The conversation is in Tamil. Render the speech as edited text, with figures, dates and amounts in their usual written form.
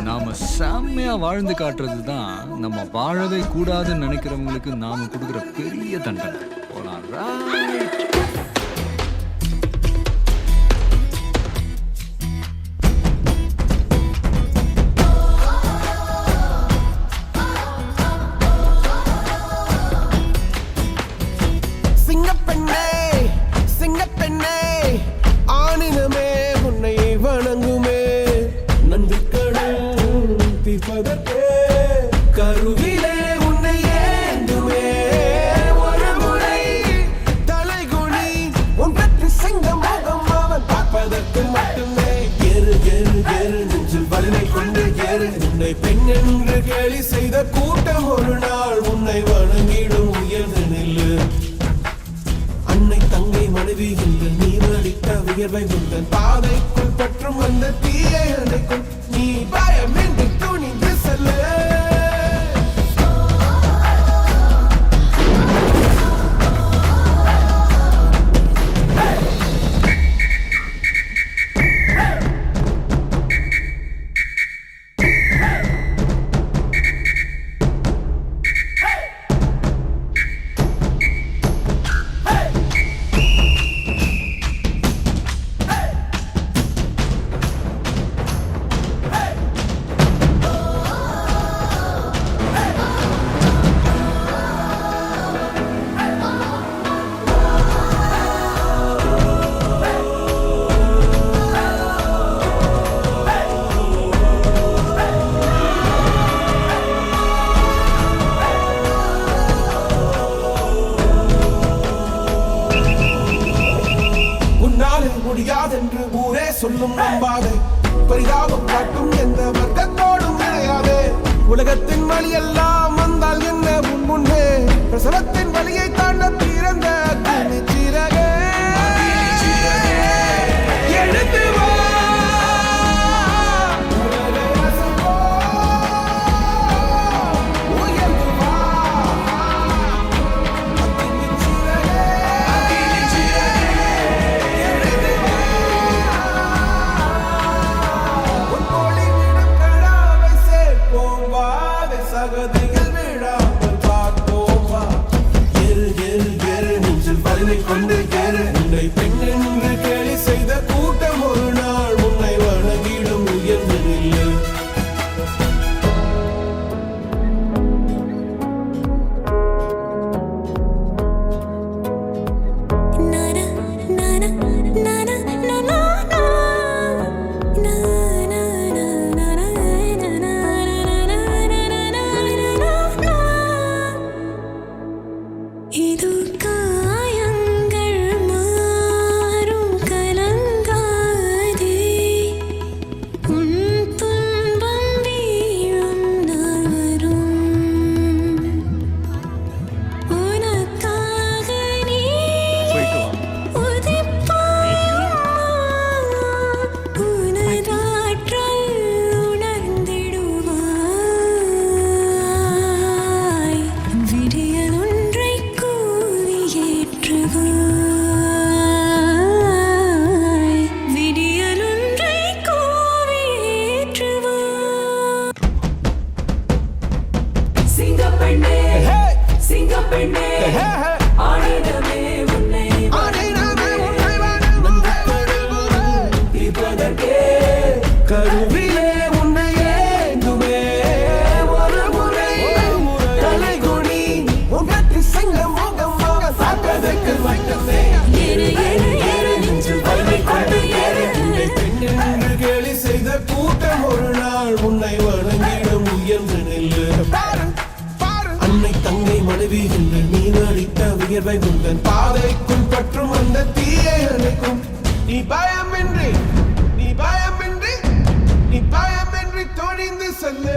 நாம செம்மையா வாழ்ந்து காட்டுறது தான் நம்ம வாழவே கூடாதுன்னு நினைக்கிறவங்களுக்கு நாம கொடுக்குற பெரிய தண்டனை. போலாம் ரைட். கருவிலே உன்னை ஏந்துமே ஒரு முறை தலைகுனி உன் பற்றி சிங்க முகம் அவன் பார்ப்பதற்கு மட்டுமே ஏறு ஏறு ஏறு நெஞ்சில் வலிமை கொண்டு ஏறு உன்னை பெண் என்று கேலி செய்த கூட்டம் ஒரு நாள் உன்னை வணங்கிடும் உயர்ந்து நில்லு அன்னை தங்கை மனைவி என்று நீ அளித்த உயர்வை முந்தன் பாதைக்குள் பற்றும் அந்த தீயை அணைக்கும் நீ பயமின்றி துணிந்து செல்லு. முடியாதென்று ஊரே சொல்லும் நம்பாதே பரிதாபம் காட்டும் எந்த வர்க்கத்தோடும் கிடையாதே உலகத்தின் வழி எல்லாம் வந்தால் என்ன முன்னே பிரசவத்தின் வழியை தாண்ட பிறந்த சிறகே எழுந்து வா கொண்டு கேறு உன்னை பெண் என்று கேலி செய்த கூட்டம் ஒரு நாள் உன்னை வணங்கிடும் உயர்ந்து நில்லு. கருவிலே உன்னை ஏந்துமே ஒரு முறை தலைகுனி உன் பற்றி சிங்க முகம் பார்ப்பதற்கு மட்டுமே ஏறு ஏறு ஏறு நெஞ்சில் வலிமை கொண்டு ஏறு உன்னை பெண் என்று கேலி செய்த கூட்டம் ஒரு நாள் உன்னை வணங்கிடும் உயர்ந்து நில்லு அன்னை தங்கை மனைவி என்று நீ அளித்த உயர்வை முந்தன் பாதைக்குள் பற்றும் அந்த தீயை அணைக்கும் நீ பயமின்றி துணிந்து செல்லு.